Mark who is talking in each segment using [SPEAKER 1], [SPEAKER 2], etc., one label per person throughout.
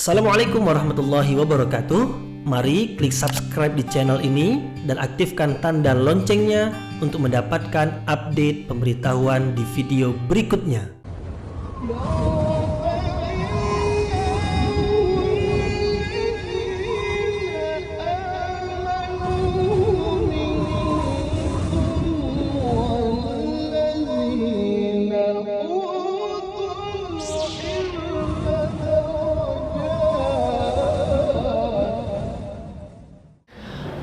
[SPEAKER 1] Assalamualaikum warahmatullahi wabarakatuh. Mari klik subscribe di channel ini dan aktifkan tanda loncengnya untuk mendapatkan update pemberitahuan di video berikutnya.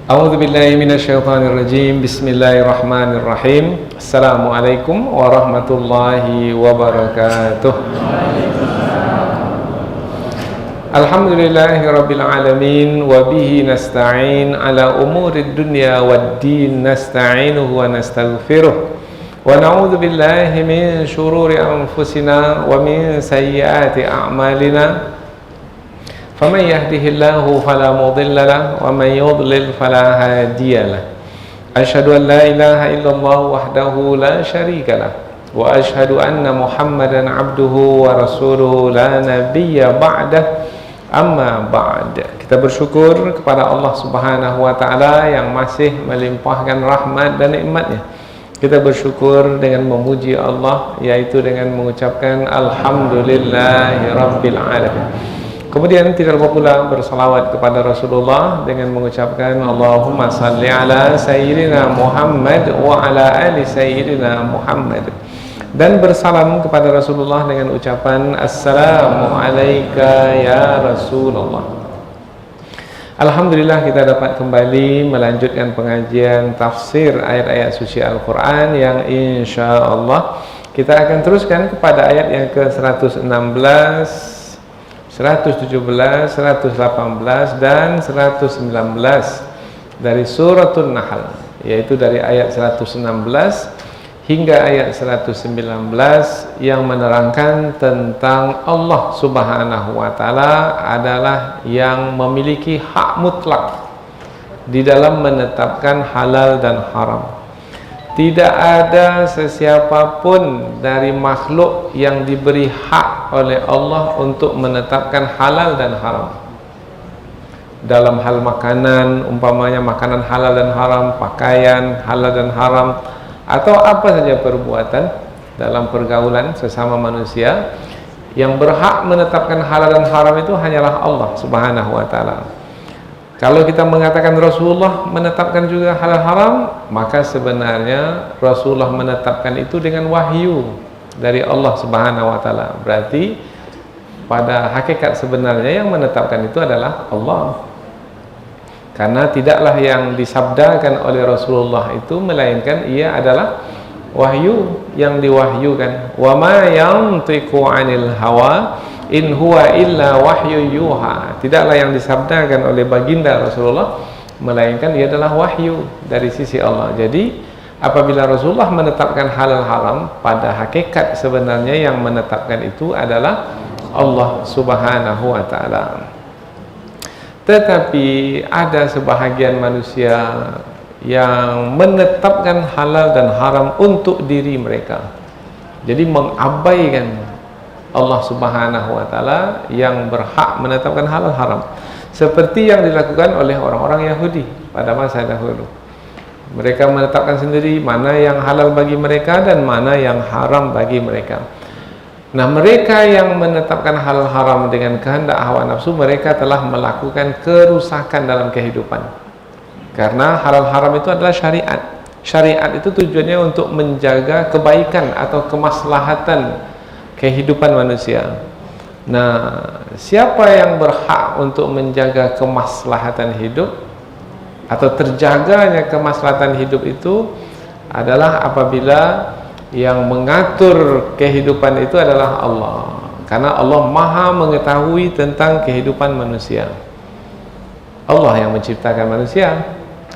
[SPEAKER 2] A'udzu billahi minasyaitonir rajim. Bismillahirrahmanirrahim. Assalamualaikum warahmatullahi wabarakatuh. Alhamdulillahi rabbil alamin wa bihi nasta'in ala umurid dunya waddin nasta'inuhu wa nastaghfiruh wa na'udzu billahi min shururi anfusina wa min sayyiati a'malina. فمن يهده الله فلا مضل له ومن يضلل فلا هادي له أشهد أن لا إله إلا الله وحده لا شريك له وأشهد أن محمدا عبده ورسوله لا نبي بعده أما بعد. Kita bersyukur kepada Allah Subhanahu wa taala yang masih melimpahkan rahmat dan nikmatnya. Kita bersyukur dengan memuji Allah, yaitu dengan mengucapkan alhamdulillahi rabbil alamin. Kemudian tidak lupa pula bersalawat kepada Rasulullah dengan mengucapkan Allahumma salli ala sayyidina Muhammad wa ala ali sayyidina Muhammad, dan bersalam kepada Rasulullah dengan ucapan Assalamu alayka ya Rasulullah. Alhamdulillah kita dapat kembali melanjutkan pengajian tafsir ayat-ayat suci Al-Quran yang insya Allah kita akan teruskan kepada ayat yang ke-116, 117, 118 dan 119 dari suratul Nahl, yaitu dari ayat 116 hingga ayat 119 yang menerangkan tentang Allah Subhanahu wa taala adalah yang memiliki hak mutlak di dalam menetapkan halal dan haram. Tidak ada sesiapapun dari makhluk yang diberi hak oleh Allah untuk menetapkan halal dan haram. Dalam hal makanan, umpamanya makanan halal dan haram, pakaian halal dan haram, atau apa saja perbuatan dalam pergaulan sesama manusia, yang berhak menetapkan halal dan haram itu hanyalah Allah Subhanahu wa taala. Kalau kita mengatakan Rasulullah menetapkan juga halal haram, maka sebenarnya Rasulullah menetapkan itu dengan wahyu dari Allah Subhanahu wa taala. Berarti pada hakikat sebenarnya yang menetapkan itu adalah Allah. Karena tidaklah yang disabdakan oleh Rasulullah itu melainkan ia adalah wahyu yang diwahyukan. Wa ma yantiqu 'anil hawa in huwa illa wahyu yuha. Tidaklah yang disabdakan oleh baginda Rasulullah melainkan ia adalah wahyu dari sisi Allah. Jadi apabila Rasulullah menetapkan halal haram, pada hakikat sebenarnya yang menetapkan itu adalah Allah Subhanahu wa taala. Tetapi ada sebahagian manusia yang menetapkan halal dan haram untuk diri mereka. Jadi mengabaikan Allah Subhanahu wa taala yang berhak menetapkan halal haram, seperti yang dilakukan oleh orang-orang Yahudi pada masa dahulu. Mereka menetapkan sendiri mana yang halal bagi mereka dan mana yang haram bagi mereka. Nah, mereka yang menetapkan halal haram dengan kehendak hawa nafsu, mereka telah melakukan kerusakan dalam kehidupan. Karena halal haram itu adalah syariat. Syariat itu tujuannya untuk menjaga kebaikan atau kemaslahatan kehidupan manusia. Nah, siapa yang berhak untuk menjaga kemaslahatan hidup atau terjaganya kemaslahatan hidup itu adalah apabila yang mengatur kehidupan itu adalah Allah. Karena Allah Maha mengetahui tentang kehidupan manusia. Allah yang menciptakan manusia,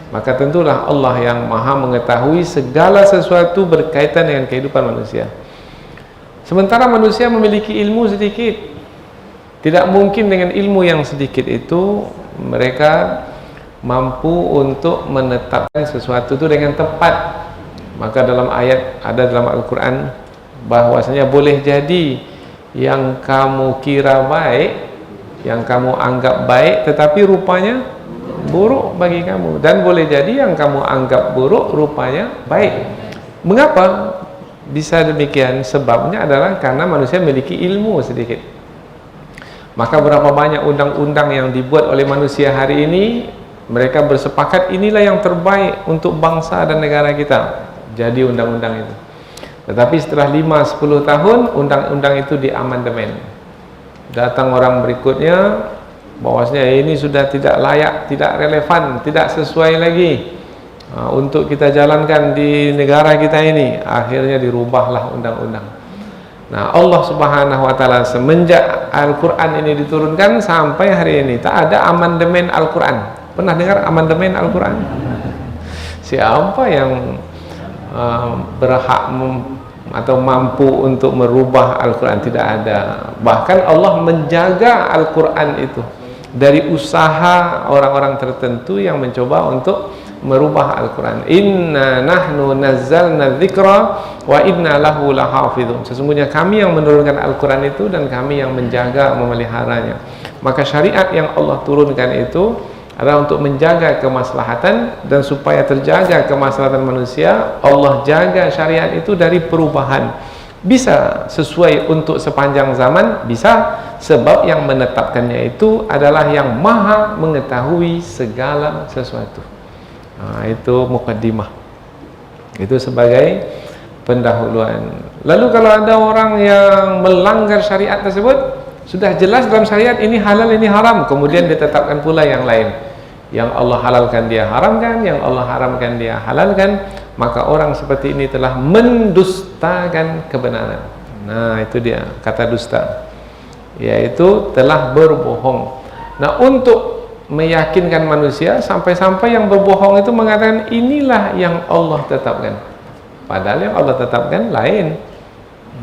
[SPEAKER 2] maka tentulah Allah yang Maha mengetahui segala sesuatu berkaitan dengan kehidupan manusia. Sementara manusia memiliki ilmu sedikit, tidak mungkin dengan ilmu yang sedikit itu mereka mampu untuk menetapkan sesuatu itu dengan tepat. Maka dalam ayat ada dalam Al-Quran bahwasanya boleh jadi yang kamu kira baik yang kamu anggap baik tetapi rupanya buruk bagi kamu, dan boleh jadi yang kamu anggap buruk rupanya baik. Mengapa bisa demikian? Sebabnya adalah karena manusia memiliki ilmu sedikit. Maka berapa banyak undang-undang yang dibuat oleh manusia hari ini, mereka bersepakat inilah yang terbaik untuk bangsa dan negara kita, jadi undang-undang itu. Tetapi setelah 5-10 tahun undang-undang itu diamandemen. Datang orang berikutnya, bahwasanya ini sudah tidak layak, tidak relevan, tidak sesuai lagi untuk kita jalankan di negara kita ini. Akhirnya dirubahlah undang-undang. Nah, Allah Subhanahu wa taala semenjak Al-Qur'an ini diturunkan sampai hari ini tak ada amandemen Al-Qur'an. Pernah dengar amandemen Al-Qur'an? Siapa yang berhak atau mampu untuk merubah Al-Quran? Tidak ada. Bahkan Allah menjaga Al-Quran itu dari usaha orang-orang tertentu yang mencoba untuk merubah Al-Quran. Inna nahnu nazzalna dzikra wa inna lahu lahafizun. Sesungguhnya kami yang menurunkan Al-Quran itu dan kami yang menjaga memeliharanya. Maka syariat yang Allah turunkan itu adalah untuk menjaga kemaslahatan, dan supaya terjaga kemaslahatan manusia, Allah jaga syariat itu dari perubahan. Bisa sesuai untuk sepanjang zaman, bisa, sebab yang menetapkannya itu adalah yang maha mengetahui segala sesuatu. Nah, itu muqaddimah. Itu sebagai pendahuluan. Lalu kalau ada orang yang melanggar syariat tersebut, sudah jelas dalam syariat ini halal, ini haram, kemudian ditetapkan pula yang lain. Yang Allah halalkan dia haramkan, yang Allah haramkan dia halalkan, maka orang seperti ini telah mendustakan kebenaran. Nah, itu dia kata dusta, yaitu telah berbohong. Nah, untuk meyakinkan manusia, sampai-sampai yang berbohong itu mengatakan inilah yang Allah tetapkan, padahal yang Allah tetapkan lain.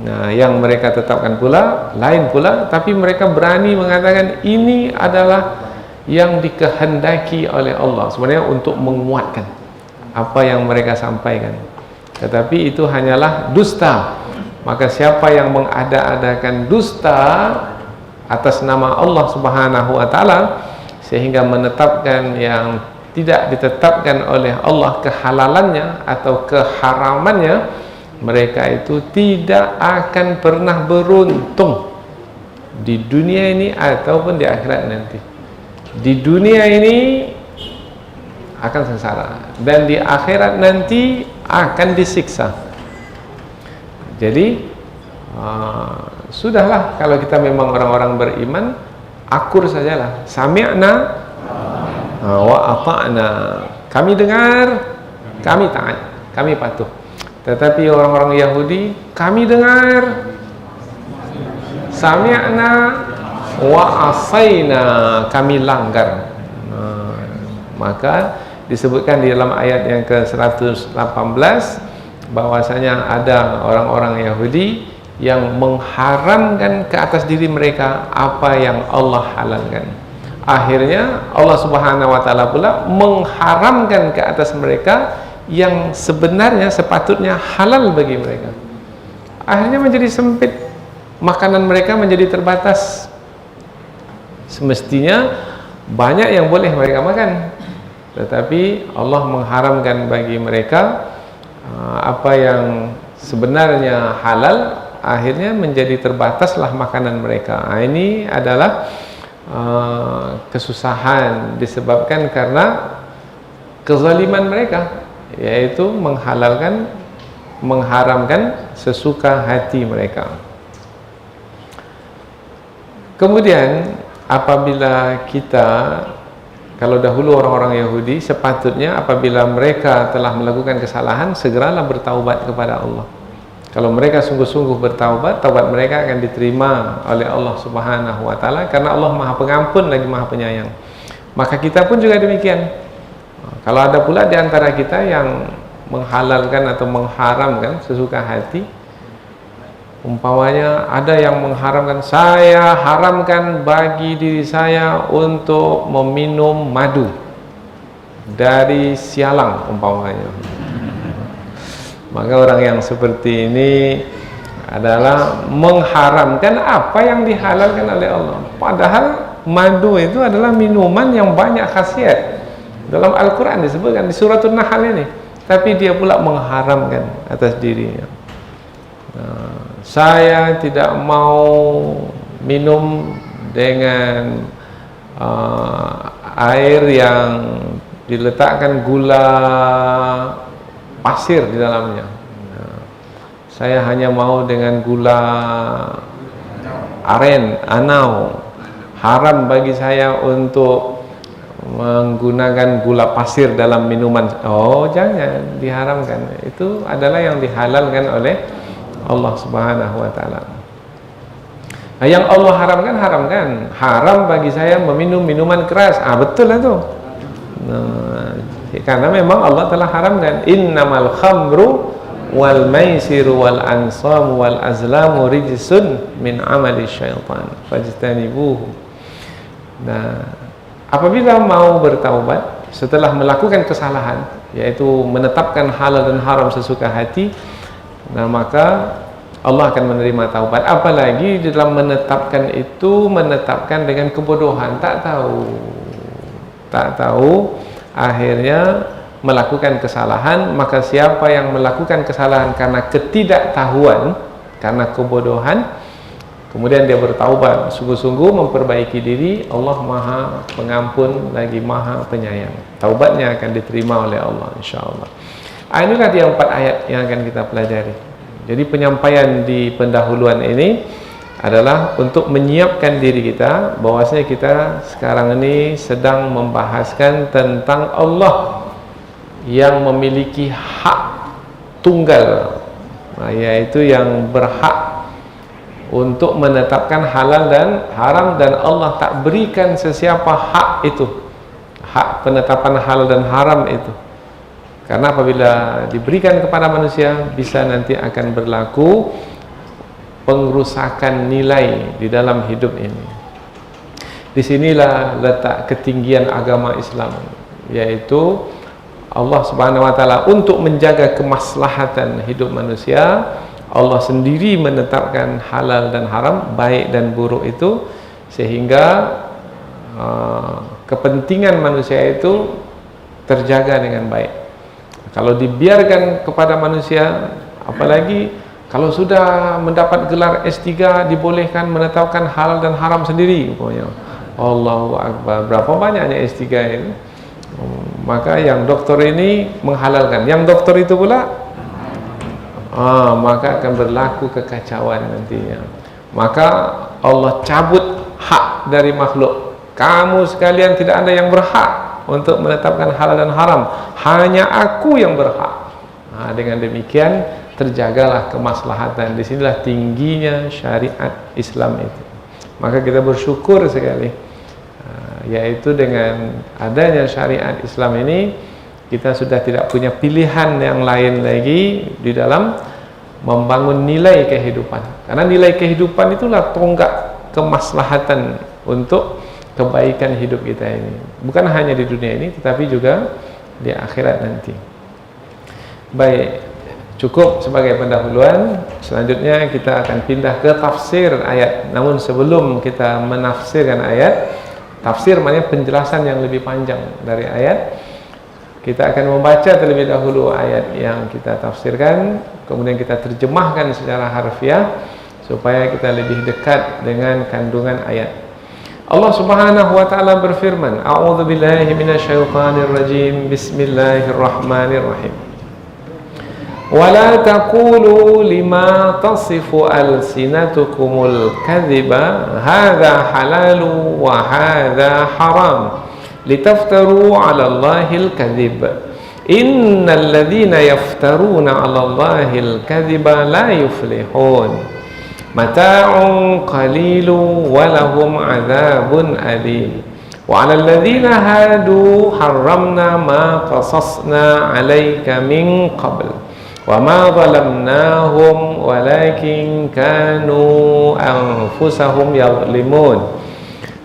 [SPEAKER 2] Nah, yang mereka tetapkan pula lain pula, tapi mereka berani mengatakan ini adalah yang dikehendaki oleh Allah, sebenarnya untuk menguatkan apa yang mereka sampaikan. Tetapi itu hanyalah dusta. Maka siapa yang mengada-adakan dusta atas nama Allah Subhanahu wa taala sehingga menetapkan yang tidak ditetapkan oleh Allah kehalalannya atau keharamannya, mereka itu tidak akan pernah beruntung di dunia ini ataupun di akhirat nanti. Di dunia ini akan sengsara, dan di akhirat nanti akan disiksa. Jadi sudahlah, kalau kita memang orang-orang beriman, akur sajalah. Sami'na wa ata'na, kami dengar, kami taat, kami patuh. Tetapi orang-orang Yahudi, kami dengar, sami'na wa asaina, kami langgar. Maka disebutkan di dalam ayat yang ke-118 bahwasanya ada orang-orang Yahudi yang mengharamkan ke atas diri mereka apa yang Allah halalkan. Akhirnya Allah Subhanahu wa taala pula mengharamkan ke atas mereka yang sebenarnya sepatutnya halal bagi mereka. Akhirnya menjadi sempit, makanan mereka menjadi terbatas. Semestinya banyak yang boleh mereka makan, tetapi Allah mengharamkan bagi mereka apa yang sebenarnya halal. Akhirnya menjadi terbataslah makanan mereka. Ini adalah kesusahan disebabkan karena kezaliman mereka, yaitu mengharamkan sesuka hati mereka. Kemudian apabila kita, kalau dahulu orang-orang Yahudi sepatutnya apabila mereka telah melakukan kesalahan, segeralah bertaubat kepada Allah. Kalau mereka sungguh-sungguh bertaubat, taubat mereka akan diterima oleh Allah Subhanahu wa taala, karena Allah Maha Pengampun lagi Maha Penyayang. Maka kita pun juga demikian. Kalau ada pula di antara kita yang menghalalkan atau mengharamkan sesuka hati, umpamanya ada yang mengharamkan, saya haramkan bagi diri saya untuk meminum madu dari sialang umpamanya, maka orang yang seperti ini adalah mengharamkan apa yang dihalalkan oleh Allah. Padahal madu itu adalah minuman yang banyak khasiat. Dalam Al-Quran disebutkan di surat An-Nahl ini, tapi dia pula mengharamkan atas dirinya. Saya tidak mau minum dengan air yang diletakkan gula pasir di dalamnya. Saya hanya mau dengan gula aren, anau. Haram bagi saya untuk menggunakan gula pasir dalam minuman. Oh, jangan, diharamkan. Itu adalah yang dihalalkan oleh Allah Subhanahu wa taala. Nah, yang Allah haramkan. Haram bagi saya meminum minuman keras. Betul lah tuh. Karena memang Allah telah haramkan. Innamal khamru wal maisiru wal ansamu wal azlamu rijsun min amali syaitan fajtanibuhu. Nah, apabila mau bertaubat setelah melakukan kesalahan, yaitu menetapkan halal dan haram sesuka hati, nah maka Allah akan menerima taubat. Apalagi dalam menetapkan itu, menetapkan dengan kebodohan, tak tahu, akhirnya melakukan kesalahan. Maka siapa yang melakukan kesalahan karena ketidaktahuan, karena kebodohan, kemudian dia bertaubat, sungguh-sungguh memperbaiki diri, Allah Maha Pengampun lagi Maha Penyayang. Taubatnya akan diterima oleh Allah, insyaallah. Inilah dia 4 ayat yang akan kita pelajari. Jadi penyampaian di pendahuluan ini adalah untuk menyiapkan diri kita bahwasanya kita sekarang ini sedang membahaskan tentang Allah yang memiliki hak tunggal, yaitu yang berhak untuk menetapkan halal dan haram, dan Allah tak berikan sesiapa hak itu, hak penetapan halal dan haram itu. Karena apabila diberikan kepada manusia, bisa nanti akan berlaku pengrusakan nilai di dalam hidup ini. Disinilah letak ketinggian agama Islam, yaitu Allah Subhanahu wa taala untuk menjaga kemaslahatan hidup manusia, Allah sendiri menetapkan halal dan haram, baik dan buruk itu, sehingga kepentingan manusia itu terjaga dengan baik. Kalau dibiarkan kepada manusia, apalagi kalau sudah mendapat gelar S3, dibolehkan menetapkan halal dan haram sendiri, pokoknya Allahu Akbar, berapa banyaknya S3 itu. Maka yang doktor ini menghalalkan, yang doktor itu pula maka akan berlaku kekacauan nantinya. Maka Allah cabut hak dari makhluk. Kamu sekalian tidak ada yang berhak untuk menetapkan halal dan haram, hanya aku yang berhak. Dengan demikian terjagalah kemaslahatan. Disinilah tingginya syariat Islam itu. Maka kita bersyukur sekali, yaitu dengan adanya syariat Islam ini, kita sudah tidak punya pilihan yang lain lagi di dalam membangun nilai kehidupan. Karena nilai kehidupan itulah tonggak kemaslahatan untuk kebaikan hidup kita ini, bukan hanya di dunia ini tetapi juga di akhirat nanti. Baik, cukup sebagai pendahuluan. Selanjutnya kita akan pindah ke tafsir ayat. Namun sebelum kita menafsirkan ayat, tafsir maknanya penjelasan yang lebih panjang dari ayat, kita akan membaca terlebih dahulu ayat yang kita tafsirkan, kemudian kita terjemahkan secara harfiah supaya kita lebih dekat dengan kandungan ayat. Allah Subhanahu wa taala berfirman, A'udzu billahi minasyaitonir rajim. Bismillahirrahmanirrahim. Wa la taqulu lima tasifu alsinatukumul kadhiba hadza halalu wa hadza haram litaftaru 'ala Allahil kadhib. Innal ladzina yaftaruna 'ala Allahil kadhiba la yuflihun. Mata'un qalilu walahum adzabun alim. Wa 'alal ladzina hadu harramna ma qasasna 'alaika min qabl wa ma zalamnahum walakin kanu anfusahum yadhlimun.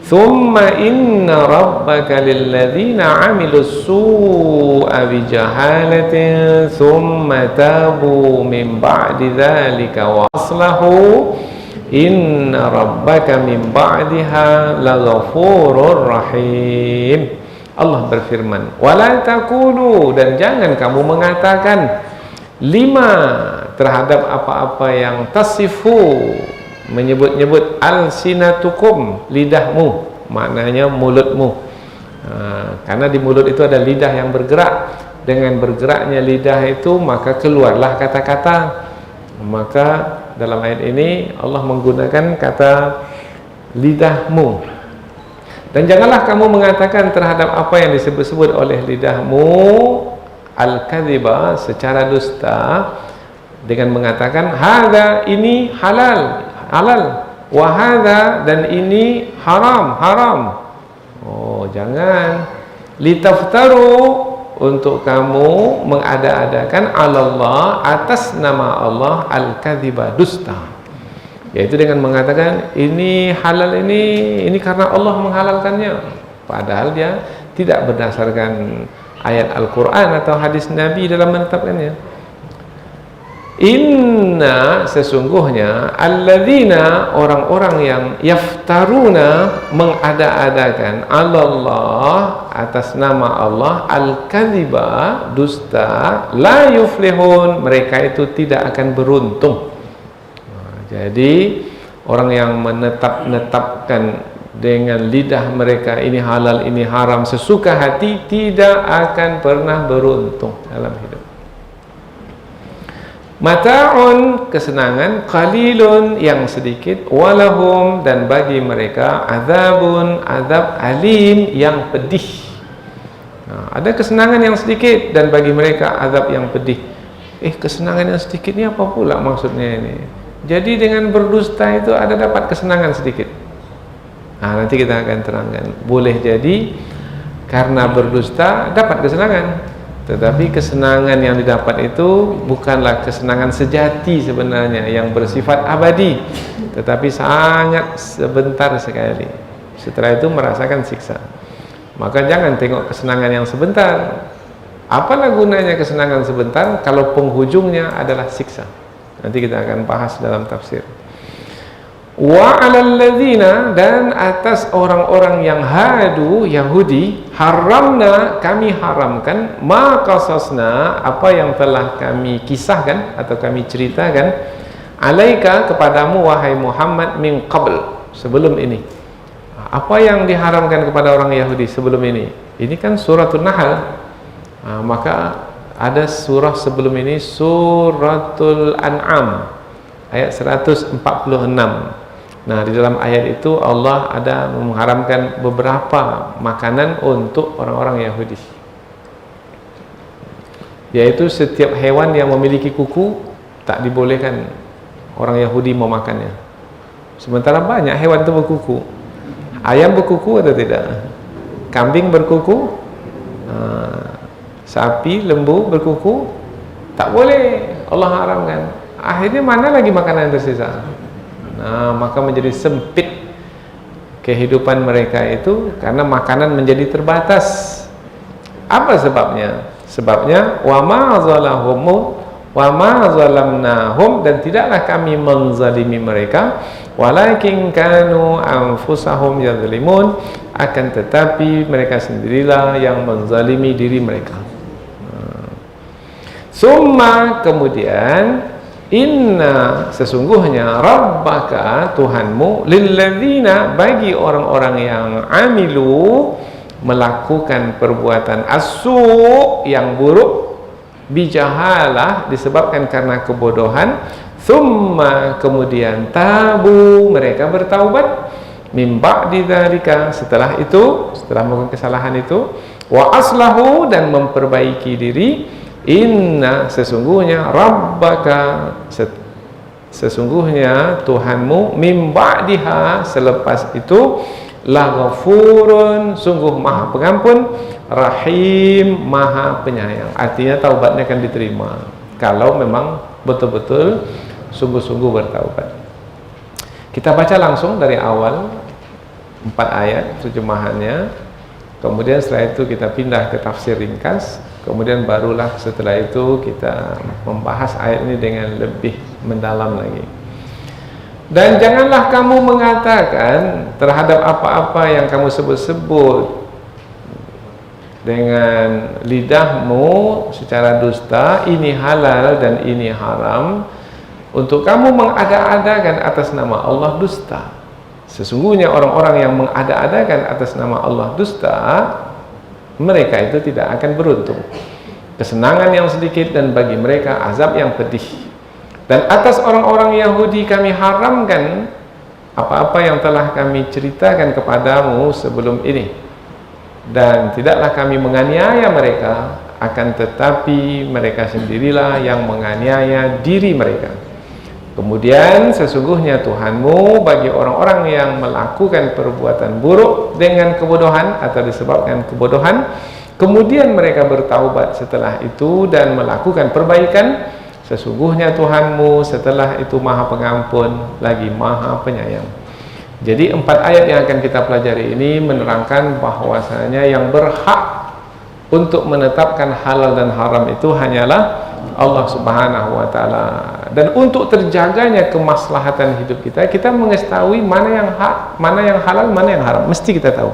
[SPEAKER 2] Thumma inna rabbaka lil ladzina 'amilus su'a bi jahalatin thumma tabu min ba'di dzalika wa aslahu Inna rabbaka min ba'diha laghafurur rahim. Allah berfirman, wala taqulu, dan jangan kamu mengatakan lima terhadap apa-apa yang tasifu, menyebut-nyebut alsinatukum, lidahmu, maknanya mulutmu. Karena di mulut itu ada lidah yang bergerak. Dengan bergeraknya lidah itu maka keluarlah kata-kata. Maka dalam ayat ini Allah menggunakan kata lidahmu. Dan janganlah kamu mengatakan terhadap apa yang disebut-sebut oleh lidahmu al-kadhiba, secara dusta, dengan mengatakan hadza, ini halal, halal, wa hadza, dan ini haram, haram. Oh, jangan. Litaftaru, untuk kamu mengada-adakan Allah, atas nama Allah, al-kadhiba, dusta. Yaitu dengan mengatakan ini halal, ini karena Allah menghalalkannya, padahal dia tidak berdasarkan ayat Al-Quran atau hadis Nabi dalam menetapkannya. Inna, sesungguhnya, alladzina, orang-orang yang yaftaruna, mengada-adakan Allah, atas nama Allah, al-kadhiba, dusta, la yuflihun, mereka itu tidak akan beruntung. Jadi orang yang menetapkan dengan lidah mereka ini halal, ini haram, sesuka hati, tidak akan pernah beruntung dalam hidup. Mata'un, kesenangan, qalilun, yang sedikit, walahum, dan bagi mereka, azabun, azab alim, yang pedih. Ada kesenangan yang sedikit dan bagi mereka azab yang pedih. Kesenangan yang sedikit ini apa pula maksudnya ini? Jadi dengan berdusta itu ada dapat kesenangan sedikit. Nanti kita akan terangkan. Boleh jadi karena berdusta dapat kesenangan, tetapi kesenangan yang didapat itu bukanlah kesenangan sejati sebenarnya, yang bersifat abadi, tetapi sangat sebentar sekali. Setelah itu merasakan siksa. Maka jangan tengok kesenangan yang sebentar. Apalah gunanya kesenangan sebentar kalau penghujungnya adalah siksa? Nanti kita akan bahas dalam tafsir. Wa 'alal ladzina, dan atas orang-orang yang hadu, Yahudi, haramna, kami haramkan, ma qasasna, apa yang telah kami kisahkan atau kami ceritakan, alaika, kepadamu wahai Muhammad, min qabl, sebelum ini. Apa yang diharamkan kepada orang Yahudi sebelum ini? Ini kan suratul Nahl. Maka ada surah sebelum ini, suratul An'am, ayat 146. Nah, di dalam ayat itu Allah ada mengharamkan beberapa makanan untuk orang-orang Yahudi, yaitu setiap hewan yang memiliki kuku tak dibolehkan orang Yahudi memakannya. Sementara banyak hewan itu berkuku. Ayam berkuku atau tidak? Kambing berkuku, sapi, lembu berkuku, tak boleh, Allah haramkan. Akhirnya mana lagi makanan yang tersisa? Maka menjadi sempit kehidupan mereka itu karena makanan menjadi terbatas. Apa sebabnya? Sebabnya wa ma zalamnahum, dan tidaklah kami menzalimi mereka, walakin kanu anfusahum yadzlimun, akan tetapi mereka sendirilah yang menzalimi diri mereka. Summa, kemudian, inna, sesungguhnya, rabbaka, Tuhanmu, lilladzina, bagi orang-orang yang amilu, melakukan perbuatan as-su', yang buruk, bijahalah, disebabkan karena kebodohan, summa, kemudian, tabu, mereka bertaubat, min ba'di dzalika, setelah itu, setelah melakukan kesalahan itu, wa aslahu, dan memperbaiki diri, inna, sesungguhnya, rabbaka, sesungguhnya Tuhanmu, min ba'diha, selepas itu, laghafurun, sungguh maha pengampun, rahim, maha penyayang. Artinya taubatnya akan diterima kalau memang betul-betul sungguh-sungguh bertaubat. Kita baca langsung dari awal 4 ayat terjemahannya, kemudian setelah itu kita pindah ke tafsir ringkas, kemudian barulah setelah itu kita membahas ayat ini dengan lebih mendalam lagi. Dan janganlah kamu mengatakan terhadap apa-apa yang kamu sebut-sebut dengan lidahmu secara dusta, ini halal dan ini haram, untuk kamu mengada-adakan atas nama Allah dusta. Sesungguhnya orang-orang yang mengada-adakan atas nama Allah dusta, mereka itu tidak akan beruntung. Kesenangan yang sedikit dan bagi mereka azab yang pedih. Dan atas orang-orang Yahudi kami haramkan apa-apa yang telah kami ceritakan kepadamu sebelum ini, dan tidaklah kami menganiaya mereka, akan tetapi mereka sendirilah yang menganiaya diri mereka. Kemudian sesungguhnya Tuhanmu bagi orang-orang yang melakukan perbuatan buruk dengan kebodohan atau disebabkan kebodohan, kemudian mereka bertaubat setelah itu dan melakukan perbaikan, sesungguhnya Tuhanmu setelah itu Maha Pengampun lagi Maha Penyayang. Jadi 4 ayat yang akan kita pelajari ini menerangkan bahwasanya yang berhak untuk menetapkan halal dan haram itu hanyalah Allah Subhanahu wa taala. Dan untuk terjaganya kemaslahatan hidup kita, kita mengetahui mana yang hak, mana yang halal, mana yang haram. Mesti kita tahu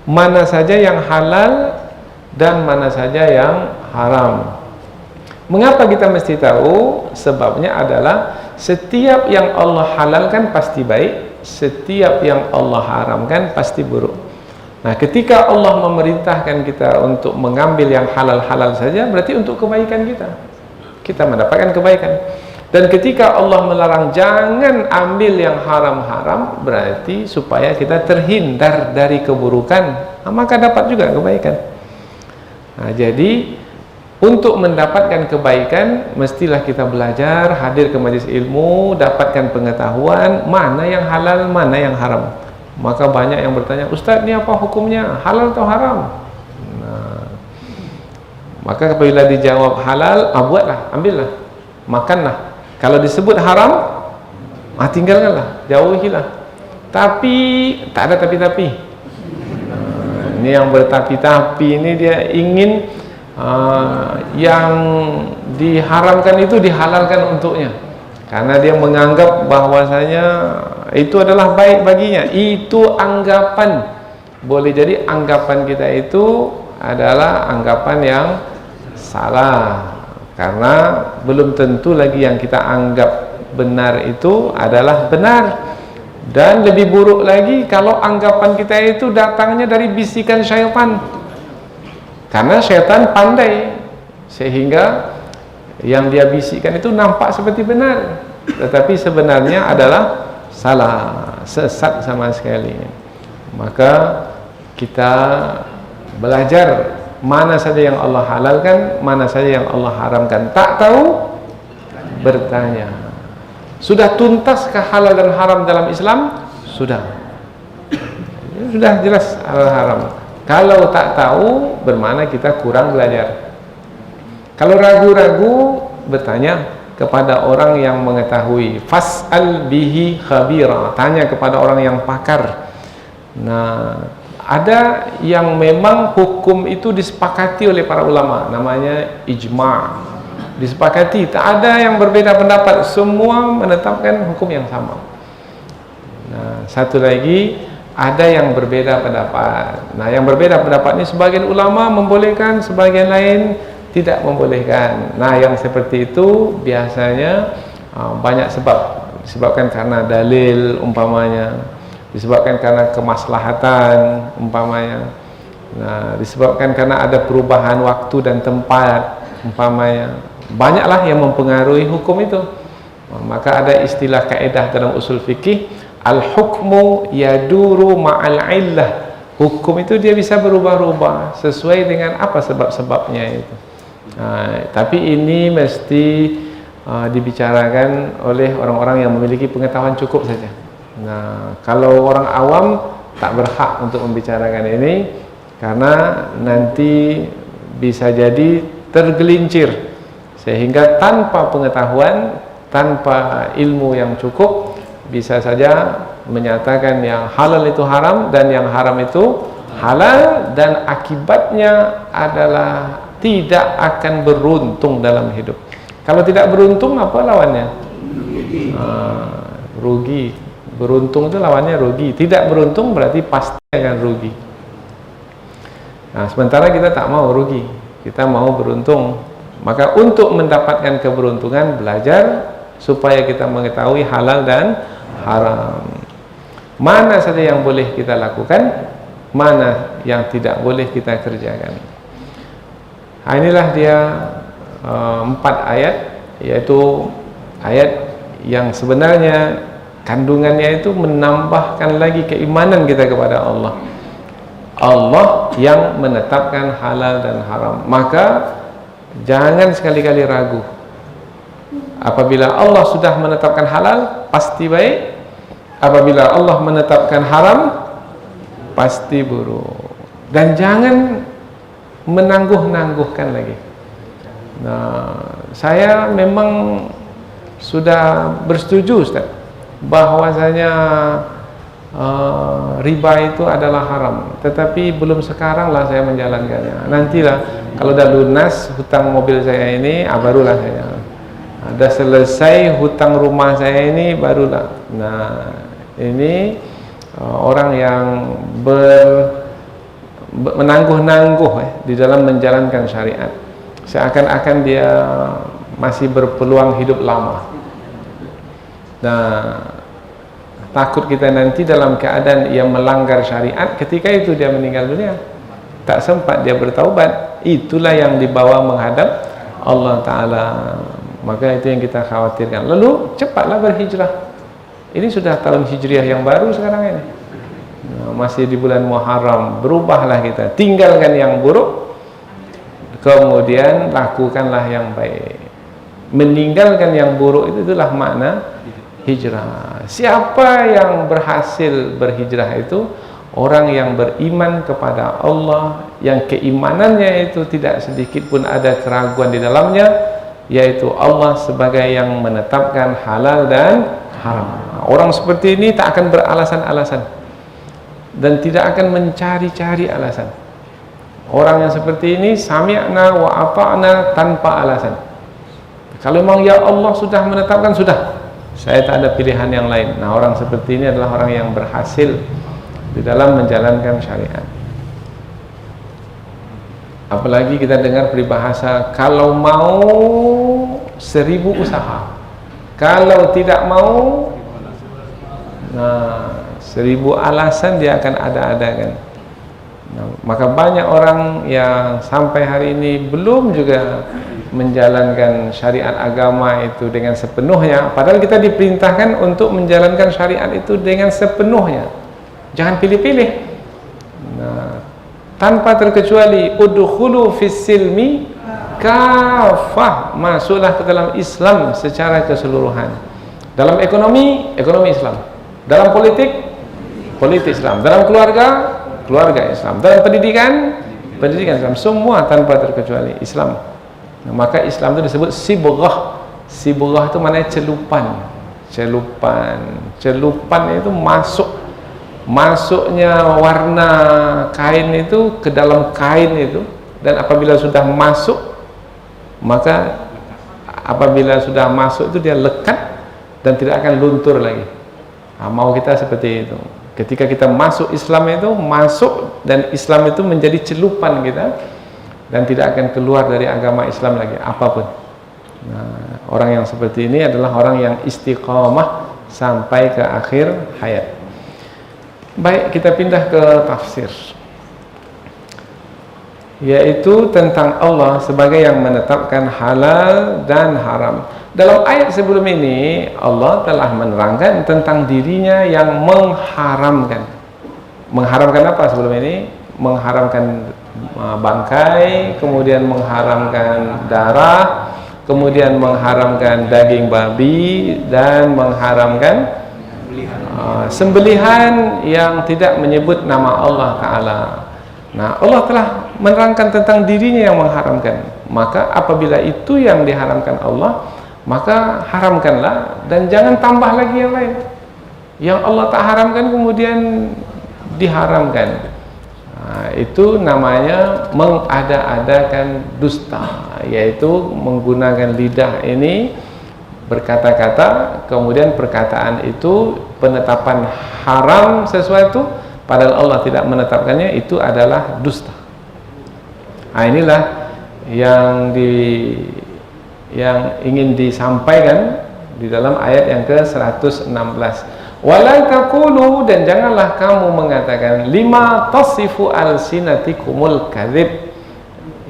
[SPEAKER 2] mana saja yang halal dan mana saja yang haram. Mengapa kita mesti tahu? Sebabnya adalah setiap yang Allah halalkan pasti baik, setiap yang Allah haramkan pasti buruk. Nah, ketika Allah memerintahkan kita untuk mengambil yang halal-halal saja, berarti untuk kebaikan kita mendapatkan kebaikan. Dan ketika Allah melarang jangan ambil yang haram-haram, berarti supaya kita terhindar dari keburukan, maka dapat juga kebaikan. Nah, jadi untuk mendapatkan kebaikan, mestilah kita belajar, hadir ke majelis ilmu, dapatkan pengetahuan mana yang halal, mana yang haram. Maka banyak yang bertanya, Ustaz, ini apa hukumnya? Halal atau haram? Nah, maka apabila dijawab halal, buatlah, ambillah, makanlah. Kalau disebut haram, tinggalkanlah, jauhilah. Tapi, tak ada tapi-tapi. Ini yang bertapi-tapi ini dia ingin yang diharamkan itu dihalalkan untuknya, karena dia menganggap bahwasanya itu adalah baik baginya. Itu anggapan, boleh jadi anggapan kita itu adalah anggapan yang salah, karena belum tentu lagi yang kita anggap benar itu adalah benar. Dan lebih buruk lagi kalau anggapan kita itu datangnya dari bisikan syaitan, karena syaitan pandai sehingga yang dia bisikkan itu nampak seperti benar, tetapi sebenarnya adalah salah, sesat sama sekali. Maka kita belajar mana saja yang Allah halalkan, mana saja yang Allah haramkan. Tak tahu, bertanya. Sudah tuntaskah halal dan haram dalam Islam? Sudah. Sudah jelas halal haram. Kalau tak tahu, bermakna kita kurang belajar. Kalau ragu-ragu, bertanya kepada orang yang mengetahui. Fas'al bihi khabira, tanya kepada orang yang pakar. Nah, ada yang memang hukum itu disepakati oleh para ulama, namanya ijma'. Disepakati, tak ada yang berbeda pendapat, semua menetapkan hukum yang sama. Nah, satu lagi, ada yang berbeda pendapat. Nah, yang berbeda pendapat ini sebagian ulama membolehkan, sebagian lain tidak membolehkan. Nah, yang seperti itu biasanya banyak sebab. Disebabkan karena dalil umpamanya, disebabkan karena kemaslahatan umpamanya. Nah, disebabkan karena ada perubahan waktu dan tempat umpamanya. Banyaklah yang mempengaruhi hukum itu. Maka ada istilah kaedah dalam usul fikih, al-hukmu yaduru ma'al illah. Hukum itu dia bisa berubah-ubah sesuai dengan apa sebab-sebabnya itu. Nah, tapi ini mesti dibicarakan oleh orang-orang yang memiliki pengetahuan cukup saja. Nah, kalau orang awam tak berhak untuk membicarakan ini, karena nanti bisa jadi tergelincir, sehingga tanpa pengetahuan, tanpa ilmu yang cukup, bisa saja menyatakan yang halal itu haram dan yang haram itu halal, dan akibatnya adalah tidak akan beruntung dalam hidup. Kalau tidak beruntung, apa lawannya? rugi. Beruntung itu lawannya rugi. Tidak beruntung berarti pasti akan rugi. Nah, sementara kita tak mau rugi, kita mau beruntung. Maka untuk mendapatkan keberuntungan, belajar supaya kita mengetahui halal dan haram. Mana saja yang boleh kita lakukan, mana yang tidak boleh kita kerjakan. Nah, inilah dia 4 ayat, yaitu ayat yang sebenarnya kandungannya itu menambahkan lagi keimanan kita kepada Allah. Allah yang menetapkan halal dan haram. Maka jangan sekali-kali ragu. Apabila Allah sudah menetapkan halal, pasti baik. Apabila Allah menetapkan haram, pasti buruk. Dan jangan menangguh-nangguhkan lagi. Nah, saya memang sudah bersetuju, Ustaz, bahwasanya riba itu adalah haram, tetapi belum sekarang lah saya menjalankannya. Nantilah kalau udah lunas hutang mobil saya ini, barulah saya. Ada selesai hutang rumah saya ini, barulah. Nah, ini orang yang menangguh-nangguh di dalam menjalankan syariat, seakan-akan dia masih berpeluang hidup lama. Nah, takut kita nanti dalam keadaan ia melanggar syariat, ketika itu dia meninggal dunia, tak sempat dia bertaubat. Itulah yang dibawa menghadap Allah Ta'ala. Maka itu yang kita khawatirkan. Lalu cepatlah berhijrah. Ini sudah tahun hijriah yang baru sekarang ini. Nah, masih di bulan Muharram. Berubahlah kita, tinggalkan yang buruk, kemudian lakukanlah yang baik. Meninggalkan yang buruk itu, itulah makna hijrah. Siapa yang berhasil berhijrah itu orang yang beriman kepada Allah, yang keimanannya itu tidak sedikit pun ada keraguan di dalamnya, yaitu Allah sebagai yang menetapkan halal dan haram. Orang seperti ini tak akan beralasan-alasan dan tidak akan mencari-cari alasan. Orang yang seperti ini sami'na wa ata'na tanpa alasan. Kalau memang ya Allah sudah menetapkan, sudah, saya tak ada pilihan yang lain. Nah, orang seperti ini adalah orang yang berhasil di dalam menjalankan syariat. Apalagi kita dengar peribahasa, kalau mau 1000 usaha, kalau tidak mau, nah 1000 alasan dia akan ada-adakan. Nah, maka banyak orang yang sampai hari ini belum juga menjalankan syariat agama itu dengan sepenuhnya, padahal kita diperintahkan untuk menjalankan syariat itu dengan sepenuhnya. Jangan pilih-pilih. Nah, tanpa terkecuali, udkhulu fis silmi kafah, masuklah ke dalam Islam secara keseluruhan. Dalam ekonomi, ekonomi Islam. Dalam politik, politik Islam. Dalam keluarga, keluarga Islam. Dalam pendidikan, pendidikan Islam. Semua tanpa terkecuali Islam. Nah, maka Islam itu disebut sibrah. Sibrah itu maknanya celupan. Celupan. Celupan itu masuknya warna kain itu ke dalam kain itu, dan apabila sudah masuk, maka apabila sudah masuk itu dia lekat dan tidak akan luntur lagi. Nah, mau kita seperti itu. Ketika kita masuk Islam itu masuk, dan Islam itu menjadi celupan kita, dan tidak akan keluar dari agama Islam lagi apapun. Nah, orang yang seperti ini adalah orang yang istiqamah sampai ke akhir hayat. Baik, kita pindah ke tafsir, yaitu tentang Allah sebagai yang menetapkan halal dan haram. Dalam ayat sebelum ini Allah telah menerangkan tentang dirinya yang mengharamkan. Mengharamkan apa sebelum ini? Mengharamkan bangkai, kemudian mengharamkan darah, kemudian mengharamkan daging babi, dan mengharamkan sembelihan yang tidak menyebut nama Allah Ta'ala. Nah, Allah telah menerangkan tentang dirinya yang mengharamkan. Maka apabila itu yang diharamkan Allah, maka haramkanlah, dan jangan tambah lagi yang lain. Yang Allah tak haramkan kemudian diharamkan. Nah, itu namanya mengada-adakan dusta, yaitu menggunakan lidah ini berkata-kata, kemudian perkataan itu penetapan haram sesuatu padahal Allah tidak menetapkannya, itu adalah dusta. Nah, inilah yang ingin disampaikan di dalam ayat yang ke-116. Wala taqulu, dan janganlah kamu mengatakan lima tasifu alsinatikumul kadzib,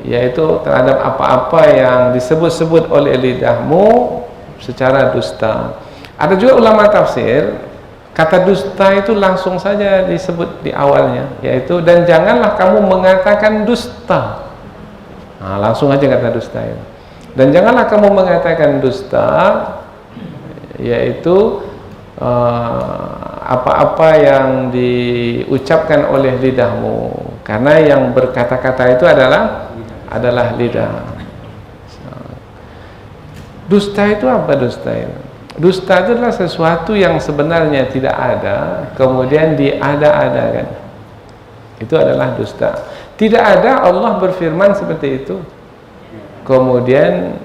[SPEAKER 2] yaitu terhadap apa-apa yang disebut-sebut oleh lidahmu secara dusta. Ada juga ulama tafsir, kata dusta itu langsung saja disebut di awalnya, yaitu dan janganlah kamu mengatakan dusta. Nah, langsung aja kata dusta itu. Dan janganlah kamu mengatakan dusta, yaitu apa-apa yang diucapkan oleh lidahmu, karena yang berkata-kata itu adalah lidah. Dusta itu apa dusta itu? Dusta itu adalah sesuatu yang sebenarnya tidak ada, kemudian diada-adakan. Itu adalah dusta. Tidak ada, Allah berfirman seperti itu. Kemudian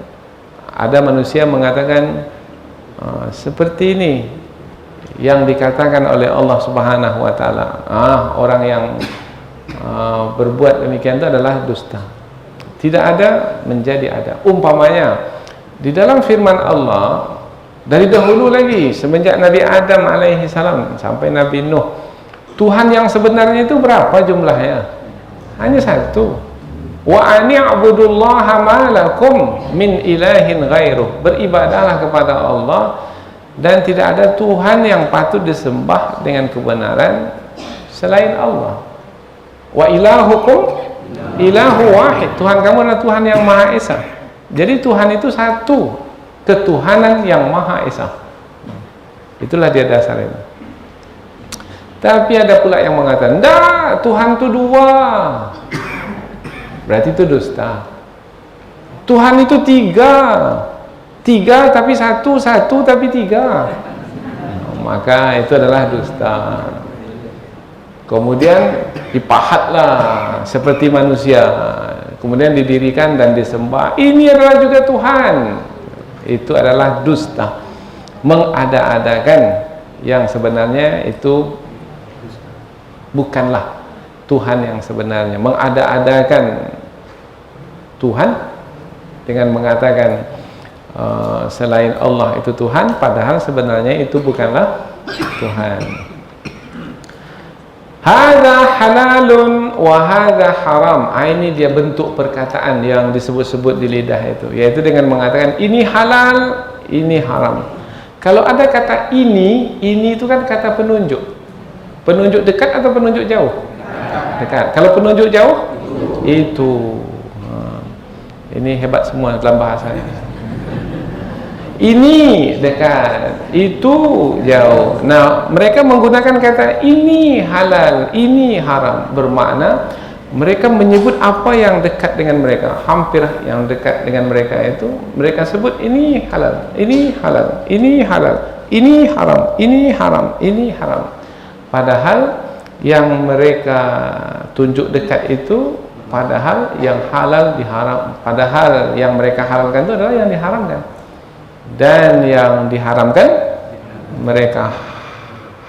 [SPEAKER 2] ada manusia mengatakan seperti ini yang dikatakan oleh Allah Subhanahu wa taala. Orang yang berbuat demikian itu adalah dusta. Tidak ada menjadi ada. Umpamanya di dalam firman Allah dari dahulu lagi, semenjak Nabi Adam alaihi salam sampai Nabi Nuh, Tuhan yang sebenarnya itu berapa jumlahnya? Hanya satu. Wa ani'budullaha ma lakum min ilahin ghairuh. Beribadahlah kepada Allah dan tidak ada Tuhan yang patut disembah dengan kebenaran selain Allah. Wa ilahukum ilahu wahid. Tuhan kamu adalah Tuhan yang Maha Esa. Jadi Tuhan itu satu, ketuhanan yang Maha Esa. Itulah dia dasarnya. Tapi ada pula yang mengatakan, "Enggak, Tuhan itu dua." Berarti itu dusta. Tuhan itu tiga. Tiga tapi satu, satu tapi tiga. Maka itu adalah dusta. Kemudian dipahatlah seperti manusia, kemudian didirikan dan disembah. Ini adalah juga Tuhan. Itu adalah dusta. Mengada-adakan yang sebenarnya itu bukanlah Tuhan yang sebenarnya. Mengada-adakan Tuhan dengan mengatakan selain Allah itu Tuhan, padahal sebenarnya itu bukanlah Tuhan. Hadza halalun wa hadza haram. Ini dia bentuk perkataan yang disebut-sebut di lidah itu, yaitu dengan mengatakan ini halal, ini haram. Kalau ada kata ini itu kan kata penunjuk. Penunjuk dekat atau penunjuk jauh? Dekat. Kalau penunjuk jauh itu ini hebat semua dalam bahasa ini. Ini dekat, itu jauh. Nah, mereka menggunakan kata ini halal, ini haram, bermakna mereka menyebut apa yang dekat dengan mereka, hampir yang dekat dengan mereka itu mereka sebut ini halal, ini halal, ini halal, ini haram, ini haram, ini haram. Padahal yang mereka tunjuk dekat itu, padahal yang halal diharam, padahal yang mereka halalkan itu adalah yang diharamkan. Dan yang diharamkan mereka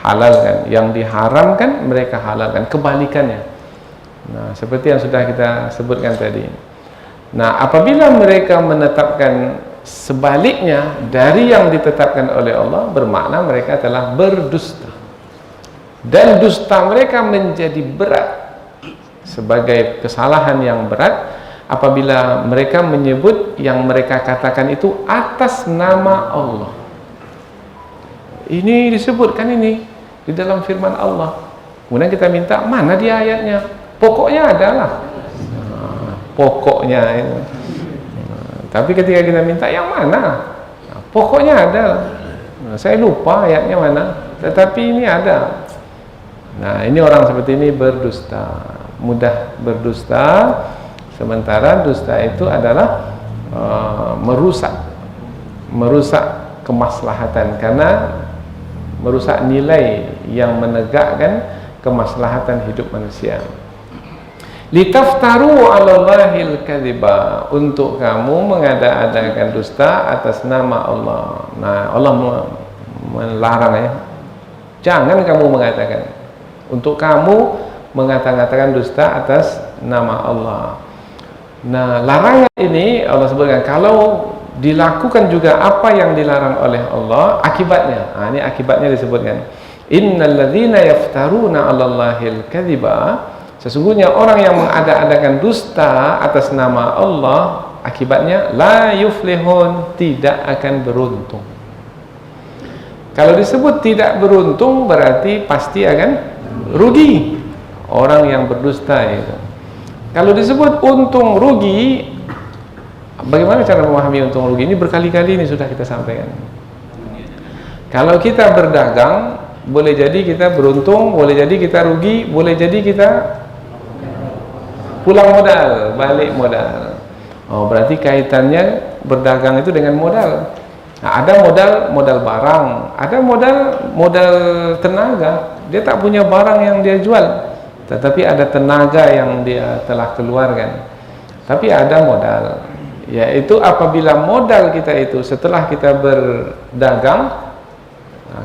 [SPEAKER 2] halalkan, yang diharamkan mereka halalkan, kebalikannya. Nah, seperti yang sudah kita sebutkan tadi. Nah, apabila mereka menetapkan sebaliknya dari yang ditetapkan oleh Allah, bermakna mereka telah berdusta. Dan dusta mereka menjadi berat sebagai kesalahan yang berat apabila mereka menyebut yang mereka katakan itu atas nama Allah. Ini disebutkan ini di dalam firman Allah. Kemudian kita minta, mana dia ayatnya? Pokoknya adalah. Pokoknya itu. Tapi ketika kita minta, yang mana? Pokoknya ada. Saya lupa ayatnya mana. Tetapi ini ada. Nah, ini orang seperti ini berdusta. Mudah berdusta. Sementara dusta itu adalah merusak kemaslahatan, karena merusak nilai yang menegakkan kemaslahatan hidup manusia. Litaftaru 'alallahil kadziba, untuk kamu mengada-adakan dusta atas nama Allah. Nah, Allah melarang ya. Jangan kamu mengatakan, untuk kamu mengatakan dusta atas nama Allah. Nah, larangan ini Allah sebutkan kalau dilakukan juga apa yang dilarang oleh Allah, akibatnya. Nah, ini akibatnya disebutkan. Innalladzina yaftaruna 'alallahil kadziba, sesungguhnya orang yang mengada-adakan dusta atas nama Allah, akibatnya la yuflihun, tidak akan beruntung. Kalau disebut tidak beruntung berarti pasti akan rugi orang yang berdusta itu. Kalau disebut untung rugi, bagaimana cara memahami untung rugi? Ini berkali-kali ini sudah kita sampaikan. Kalau kita berdagang, boleh jadi kita beruntung, boleh jadi kita rugi, boleh jadi kita pulang modal, balik modal. Oh, berarti kaitannya berdagang itu dengan modal. Nah, ada modal barang, ada modal tenaga. Dia tak punya barang yang dia jual, tetapi ada tenaga yang dia telah keluarkan. Tapi ada modal, yaitu apabila modal kita itu setelah kita berdagang,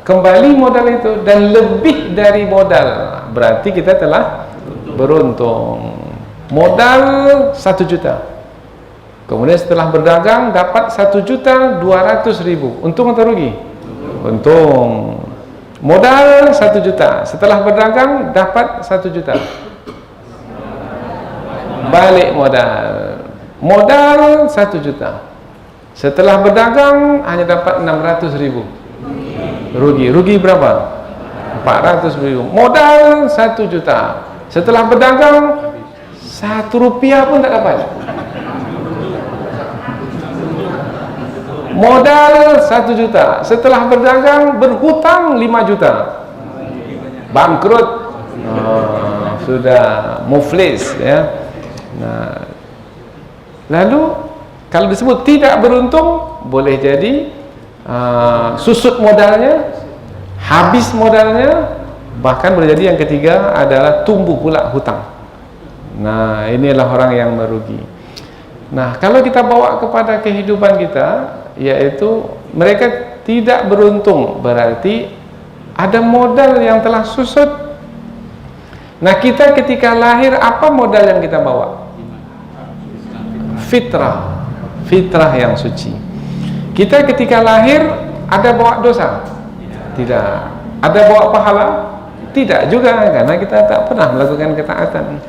[SPEAKER 2] kembali modal itu dan lebih dari modal, berarti kita telah beruntung. Modal 1 juta, kemudian setelah berdagang dapat 1.200.000, untung atau rugi? Untung. Modal 1 juta, setelah berdagang dapat 1 juta, balik modal 1 juta, setelah berdagang hanya dapat 600.000, rugi berapa? 400.000. Modal 1 juta, setelah berdagang 1 rupiah pun tak dapat. Modal 1 juta, setelah berdagang berhutang 5 juta, bangkrut, sudah muflis ya. Nah, lalu kalau disebut tidak beruntung, boleh jadi susut modalnya, habis modalnya, bahkan boleh jadi yang ketiga adalah tumbuh pula hutang. Nah, inilah orang yang merugi. Nah, kalau kita bawa kepada kehidupan kita, yaitu mereka tidak beruntung, berarti ada modal yang telah susut. Nah, kita ketika lahir, apa modal yang kita bawa? Fitrah yang suci. Kita ketika lahir ada bawa dosa? Tidak. Ada bawa pahala? Tidak juga, karena kita tak pernah melakukan ketaatan.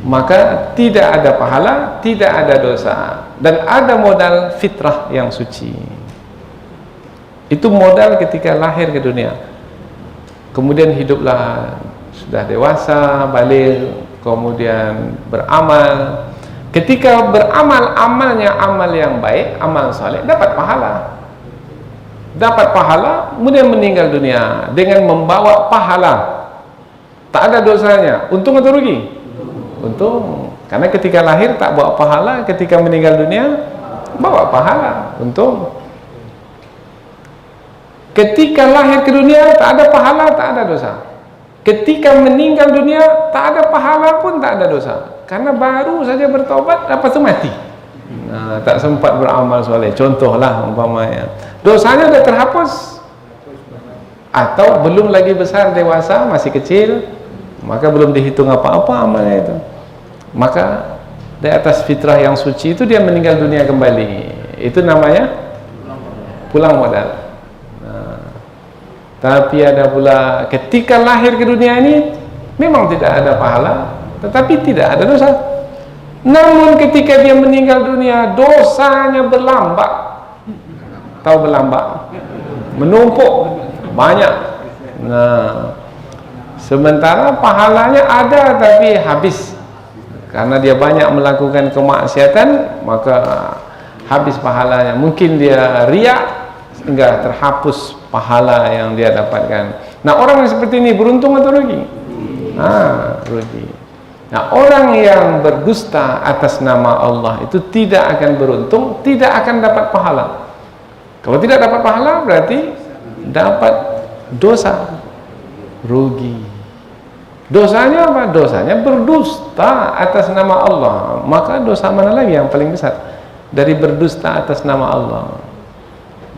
[SPEAKER 2] Maka tidak ada pahala, tidak ada dosa, dan ada modal fitrah yang suci. Itu modal ketika lahir ke dunia. Kemudian hiduplah, sudah dewasa, baligh, kemudian beramal. Ketika beramal, amalnya amal yang baik, amal saleh, dapat pahala, kemudian meninggal dunia dengan membawa pahala, tak ada dosanya. Untung atau rugi? Untung, karena ketika lahir tak bawa pahala, ketika meninggal dunia bawa pahala, untung. Ketika lahir ke dunia tak ada pahala, tak ada dosa. Ketika meninggal dunia tak ada pahala pun tak ada dosa, karena baru saja bertobat, lepas itu mati. Nah, tak sempat beramal soleh. Contohlah umpamanya dosanya sudah terhapus, atau belum lagi besar, dewasa, masih kecil, maka belum dihitung apa-apa amalnya itu. Maka di atas fitrah yang suci itu dia meninggal dunia kembali. Itu namanya pulang modal. Nah, tapi ada pula ketika lahir ke dunia ini memang tidak ada pahala, tetapi tidak ada dosa. Namun ketika dia meninggal dunia, dosanya berlambak. Tahu berlambak? Menumpuk banyak. Nah, sementara pahalanya ada tapi habis. Karena dia banyak melakukan kemaksiatan, maka habis pahalanya. Mungkin dia riak sehingga terhapus pahala yang dia dapatkan. Nah, orang yang seperti ini beruntung atau rugi? Rugi. Nah, orang yang berdusta atas nama Allah itu tidak akan beruntung, tidak akan dapat pahala. Kalau tidak dapat pahala berarti dapat dosa, rugi. Dosanya apa? Dosanya berdusta atas nama Allah. Maka dosa mana lagi yang paling besar dari berdusta atas nama Allah?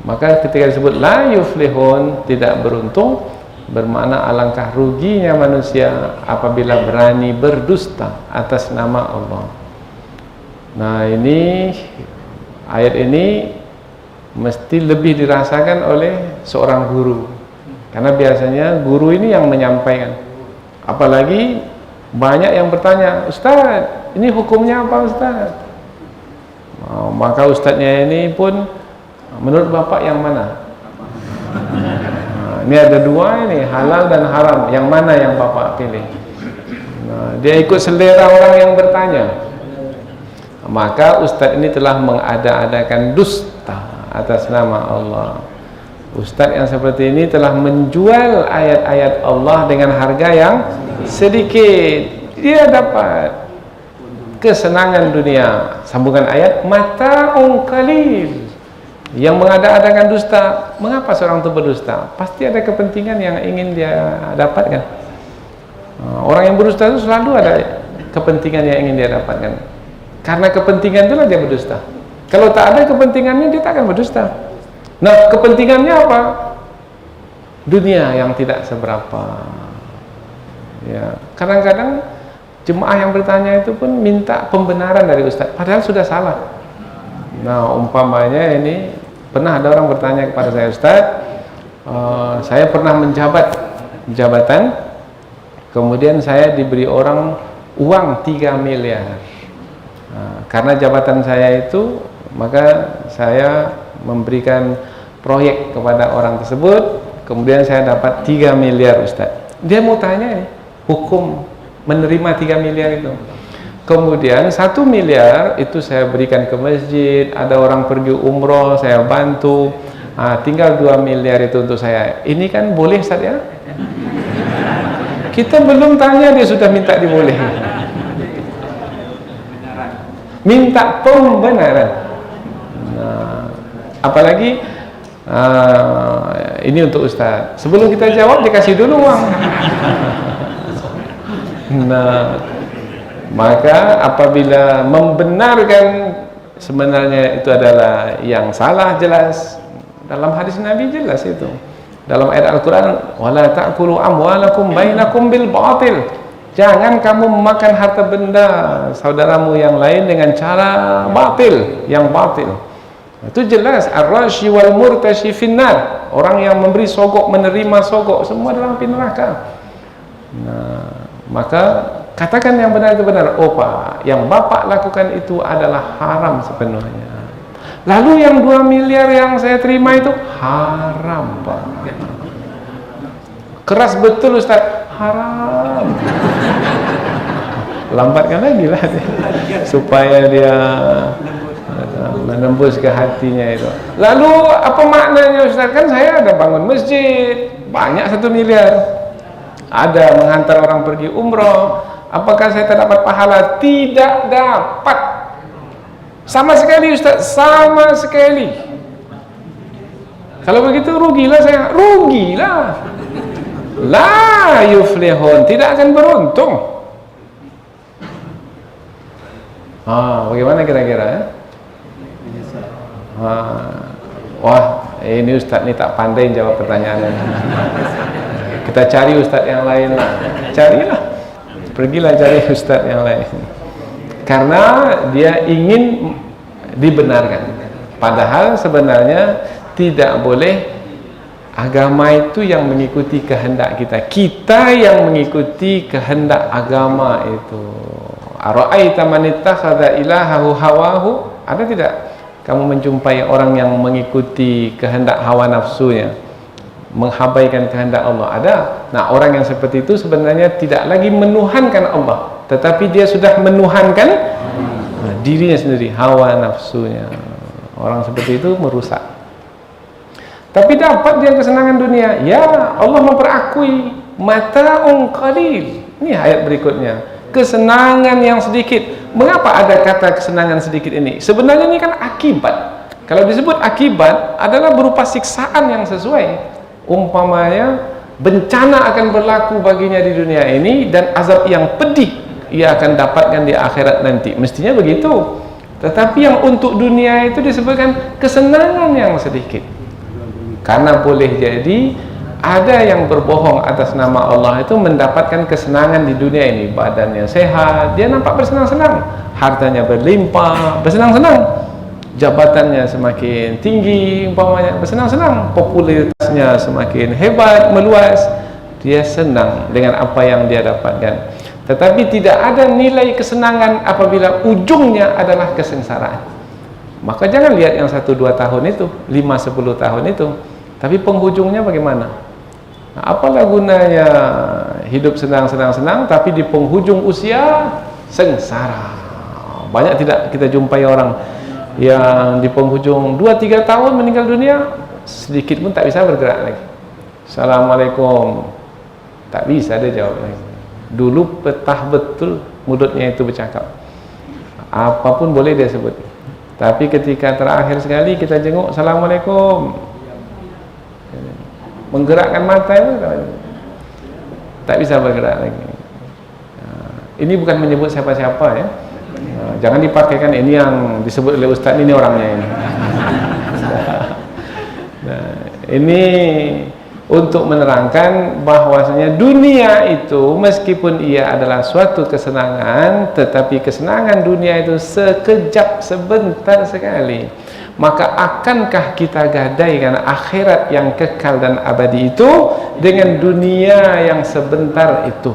[SPEAKER 2] Maka ketika disebut la yuflihun, tidak beruntung, bermakna alangkah ruginya manusia apabila berani berdusta atas nama Allah. Nah, ini ayat ini mesti lebih dirasakan oleh seorang guru, karena biasanya guru ini yang menyampaikan. Apalagi banyak yang bertanya, Ustaz, ini hukumnya apa Ustaz? Maka ustaznya ini pun, menurut Bapak yang mana? Ini ada dua ini, halal dan haram, yang mana yang Bapak pilih? Dia ikut selera orang yang bertanya. Maka ustaz ini telah mengada-adakan dusta atas nama Allah. Ustaz yang seperti ini telah menjual ayat-ayat Allah dengan harga yang sedikit. Dia dapat kesenangan dunia. Sambungan ayat, mata'un qalil. Yang mengada-adakan dusta, mengapa seorang itu berdusta? Pasti ada kepentingan yang ingin dia dapatkan. Orang yang berdusta itu selalu ada kepentingan yang ingin dia dapatkan. Karena kepentingan itulah dia berdusta. Kalau tak ada kepentingannya, dia tak akan berdusta. Nah, kepentingannya apa? Dunia yang tidak seberapa. Ya, kadang-kadang jemaah yang bertanya itu pun minta pembenaran dari ustaz, padahal sudah salah. Nah, umpamanya ini pernah ada orang bertanya kepada saya, Ustaz, saya pernah menjabat jabatan, kemudian saya diberi orang uang 3 miliar. Karena jabatan saya itu, maka saya memberikan proyek kepada orang tersebut, kemudian saya dapat 3 miliar Ustaz. Dia mau tanya nih, hukum menerima 3 miliar itu. Kemudian 1 miliar itu saya berikan ke masjid, ada orang pergi umroh, saya bantu, tinggal 2 miliar itu untuk saya. Ini kan boleh Ustaz ya? Kita belum tanya, dia sudah minta dibolehin. Minta pembenaran. Nah, apalagi ini untuk Ustaz. Sebelum kita jawab, dikasih dulu uang. Nah, maka apabila membenarkan sebenarnya itu adalah yang salah, jelas dalam hadis Nabi jelas itu. Dalam ayat Al-Quran, wala ta'kulu amwalakum bainakum bil batil. Jangan kamu memakan harta benda saudaramu yang lain dengan cara batil, yang batil. Itu jelas, ar-rashi wal murtashi finnar. Orang yang memberi sogok, menerima sogok, semua dalam api neraka. Nah, maka katakan yang benar itu benar. Oh Pak, yang Bapak lakukan itu adalah haram sepenuhnya. Lalu yang 2 miliar yang saya terima itu haram Pak. Keras betul Ustaz, haram. Lambatkan lagi lah supaya dia menembus ke hatinya itu. Lalu apa maknanya Ustaz? Kan saya ada bangun masjid, banyak 1 miliar. Ada menghantar orang pergi umroh. Apakah saya tak dapat pahala? Tidak dapat. Sama sekali Ustaz, sama sekali. Kalau begitu rugilah saya, rugilah. La yuflihun, tidak akan beruntung. Bagaimana kira-kira ya? Wah, ini Ustaz ini tak pandai jawab pertanyaannya. Kita cari Ustaz yang lain lah. Carilah. Pergilah cari Ustaz yang lain. Karena dia ingin dibenarkan. Padahal sebenarnya tidak boleh. Agama itu yang mengikuti kehendak kita. Kita yang mengikuti kehendak agama itu. Ara'aita man ittakhadha ilahahu hawahu? Ada tidak kamu menjumpai orang yang mengikuti kehendak hawa nafsunya, menghabaikan kehendak Allah? Ada. Nah, orang yang seperti itu sebenarnya tidak lagi menuhankan Allah, tetapi dia sudah menuhankan dirinya sendiri, hawa nafsunya. Orang seperti itu merusak. Tapi dapat dia kesenangan dunia. Ya, Allah memperakui mata'un qalil. Ini ayat berikutnya. Kesenangan yang sedikit. Mengapa ada kata kesenangan sedikit ini? Sebenarnya ini kan akibat. Kalau disebut akibat adalah berupa siksaan yang sesuai. Umpamanya bencana akan berlaku baginya di dunia ini dan azab yang pedih ia akan dapatkan di akhirat nanti. Mestinya begitu. Tetapi yang untuk dunia itu disebutkan kesenangan yang sedikit. Karena boleh jadi ada yang berbohong atas nama Allah itu mendapatkan kesenangan di dunia ini, badannya sehat, dia nampak bersenang-senang, hartanya berlimpah, bersenang-senang, jabatannya semakin tinggi, umpamanya bersenang-senang, popularitasnya semakin hebat, meluas, dia senang dengan apa yang dia dapatkan. Tetapi tidak ada nilai kesenangan apabila ujungnya adalah kesengsaraan. Maka jangan lihat yang 1-2 tahun itu, 5-10 tahun itu, tapi penghujungnya bagaimana? Nah, apalah gunanya hidup senang-senang tapi di penghujung usia sengsara. Banyak tidak kita jumpai orang yang di penghujung 2-3 tahun meninggal dunia, sedikit pun tak bisa bergerak lagi. Assalamualaikum, tak bisa dia jawab lagi. Dulu petah betul mulutnya itu bercakap, apapun boleh dia sebut. Tapi ketika terakhir sekali kita jenguk, Assalamualaikum, menggerakkan mata itu tak bisa bergerak lagi. Ini bukan menyebut siapa-siapa ya, jangan dipakaikan ini yang disebut oleh Ustaz ini orangnya ini. Nah, ini untuk menerangkan bahwasanya dunia itu meskipun ia adalah suatu kesenangan, tetapi kesenangan dunia itu sekejap, sebentar sekali. Maka akankah kita gadaikan akhirat yang kekal dan abadi itu dengan dunia yang sebentar itu?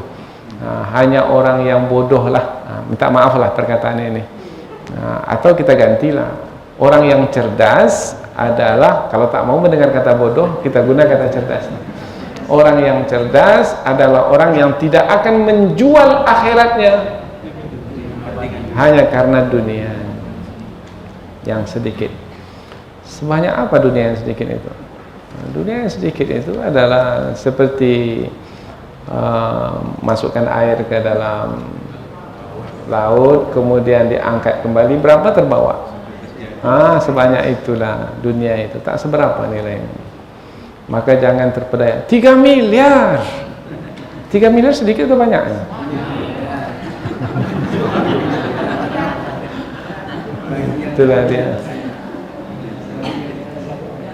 [SPEAKER 2] Hanya orang yang bodoh lah, minta maaf lah perkataan ini, atau kita gantilah, orang yang cerdas adalah, kalau tak mau mendengar kata bodoh, kita guna kata cerdas. Orang yang cerdas adalah orang yang tidak akan menjual akhiratnya hanya karena dunia yang sedikit. Sebanyak apa dunia yang sedikit itu? Dunia yang sedikit itu adalah seperti masukkan air ke dalam laut, kemudian diangkat kembali, berapa terbawa? Sebanyak itulah dunia itu, tak seberapa nilainya. Maka jangan terpedaya. 3 miliar 3 miliar sedikit atau banyak? Itulah dia.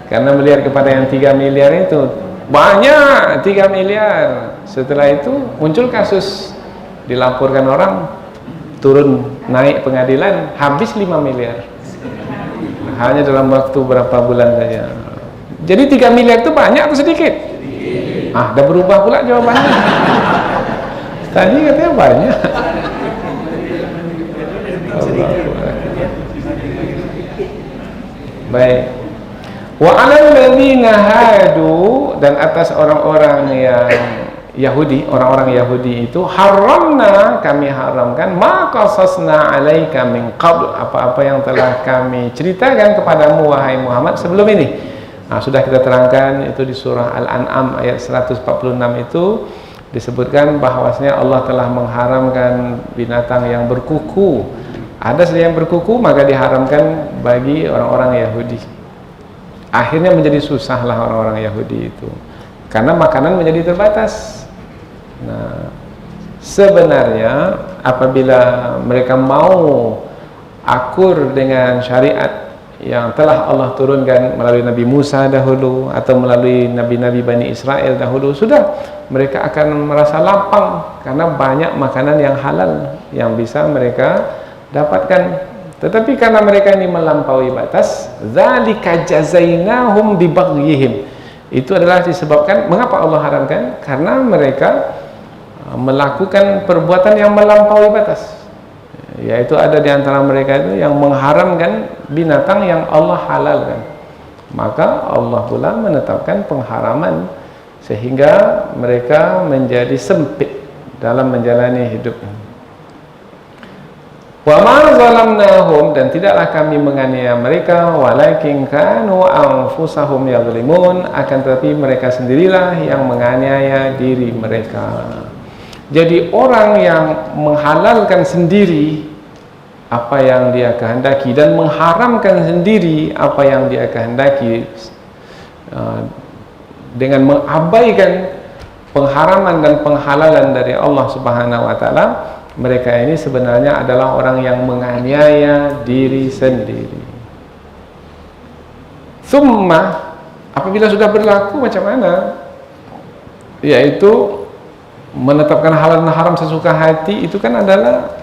[SPEAKER 2] Karena melihat kepada yang 3 miliar itu banyak, 3 miliar. Setelah itu muncul kasus, dilaporkan orang, turun naik pengadilan, habis 5 miliar hanya dalam waktu berapa bulan saja. Jadi 3 miliar itu banyak atau sedikit? Dah berubah pula jawabannya. Tadi katanya banyak. Baik. Wa 'alal ladzina hadu, dan atas orang-orang yang Yahudi, orang-orang Yahudi itu haramna, kami haramkan, ma qasasna 'alaika min qabl, apa-apa yang telah kami ceritakan kepadamu wahai Muhammad sebelum ini. Sudah kita terangkan itu di surah Al-An'am ayat 146 itu disebutkan bahwasanya Allah telah mengharamkan binatang yang berkuku. Ada saja yang berkuku maka diharamkan bagi orang-orang Yahudi. Akhirnya menjadi susahlah orang-orang Yahudi itu karena makanan menjadi terbatas. Nah, sebenarnya apabila mereka mau akur dengan syariat yang telah Allah turunkan melalui Nabi Musa dahulu atau melalui Nabi-Nabi Bani Israel dahulu, sudah mereka akan merasa lapang karena banyak makanan yang halal yang bisa mereka dapatkan. Tetapi karena mereka ini melampaui batas, dzalika jazainahum bibaghihim, itu adalah disebabkan, mengapa Allah haramkan? Karena mereka melakukan perbuatan yang melampaui batas, yaitu ada di antara mereka itu yang mengharamkan binatang yang Allah halalkan. Maka Allah pula menetapkan pengharaman sehingga mereka menjadi sempit dalam menjalani hidup. Wa ma zalamnahum, dan tidaklah kami menganiaya mereka, walakin kanu anfusahum yadhlimun, akan tetapi mereka sendirilah yang menganiaya diri mereka. Jadi orang yang menghalalkan sendiri apa yang dia kehendaki dan mengharamkan sendiri apa yang dia kehendaki dengan mengabaikan pengharaman dan penghalalan dari Allah Subhanahu wa taala, mereka ini sebenarnya adalah orang yang menganiaya diri sendiri. Summa, apabila sudah berlaku macam mana? Yaitu menetapkan halal dan haram sesuka hati, itu kan adalah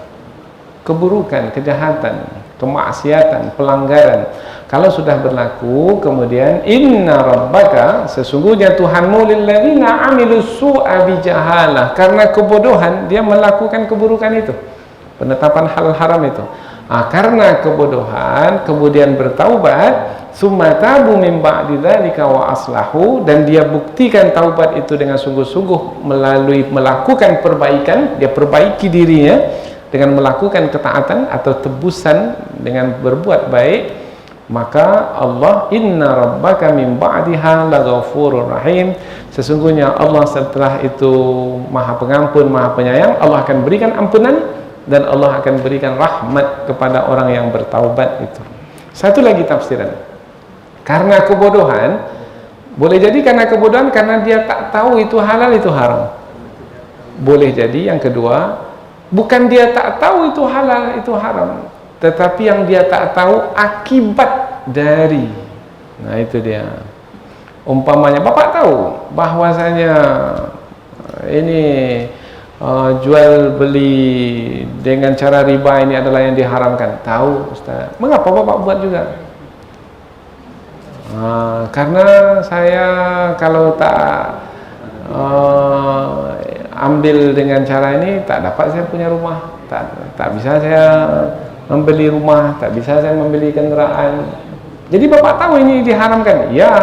[SPEAKER 2] keburukan, kejahatan, kemaksiatan, pelanggaran. Kalau sudah berlaku, kemudian inna rabbaka, sesungguhnya Tuhanmu, lilladzina amilus su'a bijahalah, karena kebodohan dia melakukan keburukan itu, penetapan halal haram itu. Karena kebodohan kemudian bertaubat, summa tabu min ba'di dzalika wa aslahu, dan dia buktikan taubat itu dengan sungguh-sungguh melalui melakukan perbaikan, dia perbaiki dirinya dengan melakukan ketaatan atau tebusan dengan berbuat baik, maka Allah, inna rabbaka min ba'diha laghafurur rahim, sesungguhnya Allah setelah itu maha pengampun, maha penyayang. Allah akan berikan ampunan dan Allah akan berikan rahmat kepada orang yang bertaubat itu. Satu lagi tafsiran, karena kebodohan, boleh jadi karena kebodohan karena dia tak tahu itu halal itu haram. Boleh jadi yang kedua, bukan dia tak tahu itu halal itu haram, tetapi yang dia tak tahu akibat dari. Nah itu dia. Umpamanya bapak tahu bahwasanya ini jual beli dengan cara riba ini adalah yang diharamkan. Tahu Ustaz. Mengapa bapak buat juga? Karena saya kalau tak ambil dengan cara ini, tak dapat saya punya rumah, tak bisa saya membeli rumah, tak bisa saya membeli kendaraan. Jadi bapak tahu ini diharamkan, ya.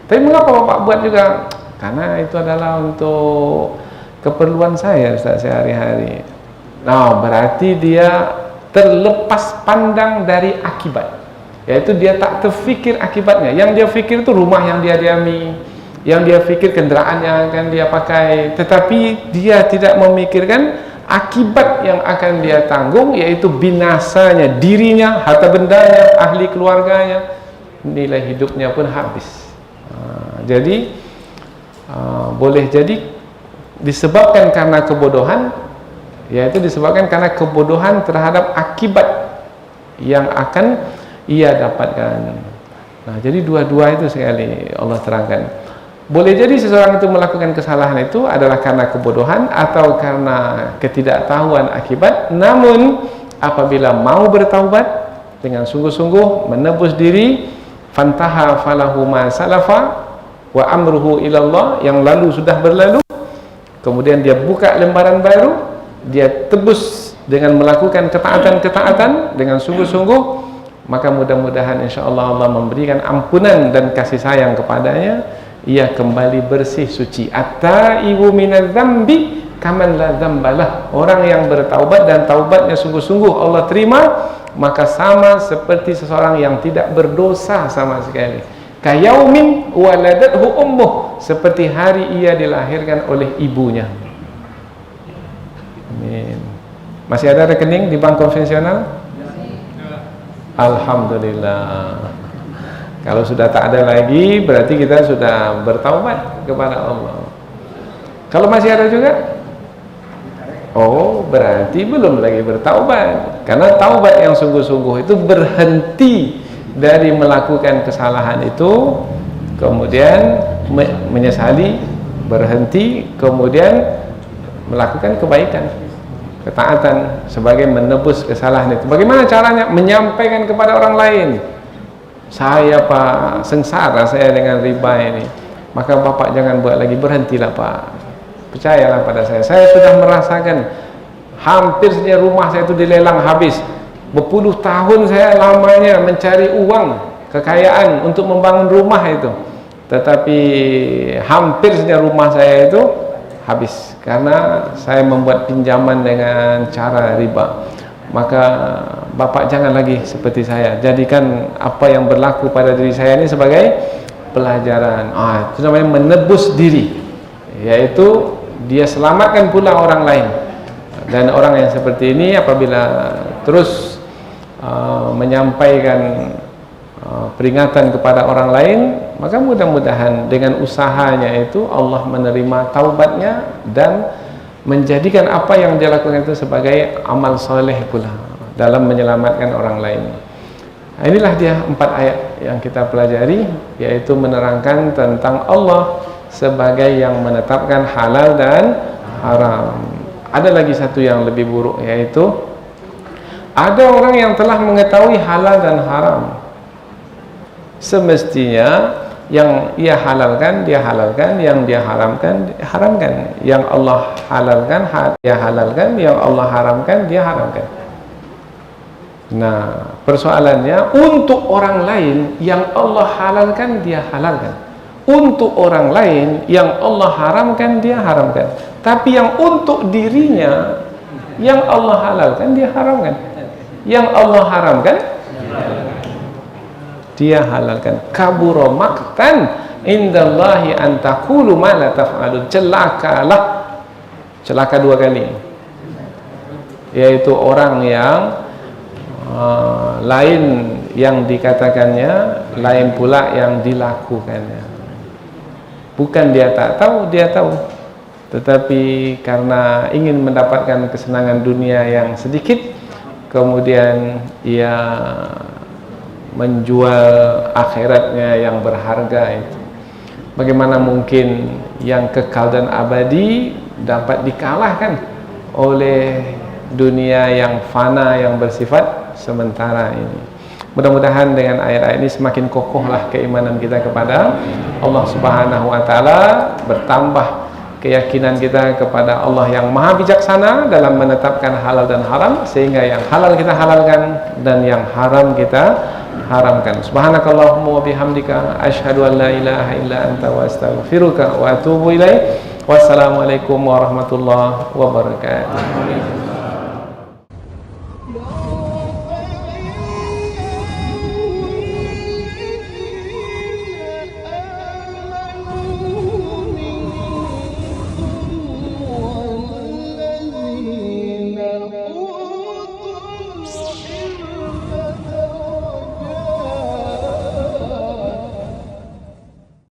[SPEAKER 2] Tapi mengapa bapak buat juga? Karena itu adalah untuk keperluan saya Ustaz sehari-hari. Nah, berarti dia terlepas pandang dari akibat, yaitu dia tak terfikir akibatnya. Yang dia fikir itu rumah yang dia diami, yang dia fikir kendaraan yang akan dia pakai, tetapi dia tidak memikirkan akibat yang akan dia tanggung, yaitu binasanya dirinya, harta bendanya, ahli keluarganya, nilai hidupnya pun habis. Jadi boleh jadi disebabkan karena kebodohan, yaitu disebabkan karena kebodohan terhadap akibat yang akan ia dapatkan. Nah, jadi dua-dua itu sekali Allah terangkan. Boleh jadi seseorang itu melakukan kesalahan itu adalah karena kebodohan atau karena ketidaktahuan akibat. Namun apabila mau bertaubat dengan sungguh-sungguh, menebus diri, fantaha falahu ma salafa wa amruhu ilallah, yang lalu sudah berlalu, kemudian dia buka lembaran baru, dia tebus dengan melakukan ketaatan-ketaatan dengan sungguh-sungguh, maka mudah-mudahan insyaallah Allah memberikan ampunan dan kasih sayang kepadanya. Ia kembali bersih suci. At-taibu minadz-dzambi kaman la dzambalah. Orang yang bertaubat dan taubatnya sungguh-sungguh Allah terima, maka sama seperti seseorang yang tidak berdosa sama sekali. Kayaumin waladathu ummuh, seperti hari ia dilahirkan oleh ibunya. Amin. Masih ada rekening di bank konvensional? Alhamdulillah. Kalau sudah tak ada lagi, berarti kita sudah bertaubat kepada Allah. Kalau masih ada juga, oh berarti belum lagi bertaubat. Karena taubat yang sungguh-sungguh itu berhenti dari melakukan kesalahan itu, kemudian menyesali, berhenti, kemudian melakukan kebaikan, ketaatan sebagai menebus kesalahan itu. Bagaimana caranya? Menyampaikan kepada orang lain, saya Pak sengsara saya dengan riba ini, maka Bapak jangan buat lagi, berhentilah Pak, percayalah pada saya sudah merasakan hampir saja rumah saya itu dilelang habis. Berpuluh tahun saya lamanya mencari uang, kekayaan untuk membangun rumah itu, tetapi hampir saja rumah saya itu habis karena saya membuat pinjaman dengan cara riba. Maka Bapak jangan lagi seperti saya, jadikan apa yang berlaku pada diri saya ini sebagai pelajaran. Itu namanya menebus diri, yaitu dia selamatkan pula orang lain. Dan orang yang seperti ini apabila terus menyampaikan peringatan kepada orang lain, maka mudah-mudahan dengan usahanya itu Allah menerima taubatnya dan menjadikan apa yang dia lakukan itu sebagai amal soleh pula dalam menyelamatkan orang lain. Nah, inilah dia 4 ayat yang kita pelajari, yaitu menerangkan tentang Allah sebagai yang menetapkan halal dan haram. Ada lagi satu yang lebih buruk, yaitu ada orang yang telah mengetahui halal dan haram. Semestinya yang ia halalkan dia halalkan, yang dia haramkan dia haramkan, yang Allah halalkan dia halalkan, yang Allah haramkan dia haramkan. Nah, persoalannya untuk orang lain yang Allah halalkan dia halalkan, untuk orang lain yang Allah haramkan dia haramkan, tapi yang untuk dirinya yang Allah halalkan dia haramkan, yang Allah haramkan dia halalkan. Kabura maqtan indallahi an taqulu ma la taf'alun. Celaka 2 kali, yaitu orang yang lain yang dikatakannya, lain pula yang dilakukannya. Bukan dia tak tahu, dia tahu, tetapi karena ingin mendapatkan kesenangan dunia yang sedikit, kemudian ia menjual akhiratnya yang berharga itu. Bagaimana mungkin yang kekal dan abadi dapat dikalahkan oleh dunia yang fana, yang bersifat sementara ini. Mudah-mudahan dengan ayat-ayat ini semakin kokohlah keimanan kita kepada Allah Subhanahu wa taala, bertambah keyakinan kita kepada Allah yang maha bijaksana dalam menetapkan halal dan haram, sehingga yang halal kita halalkan dan yang haram kita haramkan. Subhanakallahumma wa bihamdika asyhadu an la ilaha illa anta wa astaghfiruka wa atubu ilaik. Wassalamualaikum warahmatullahi wabarakatuh.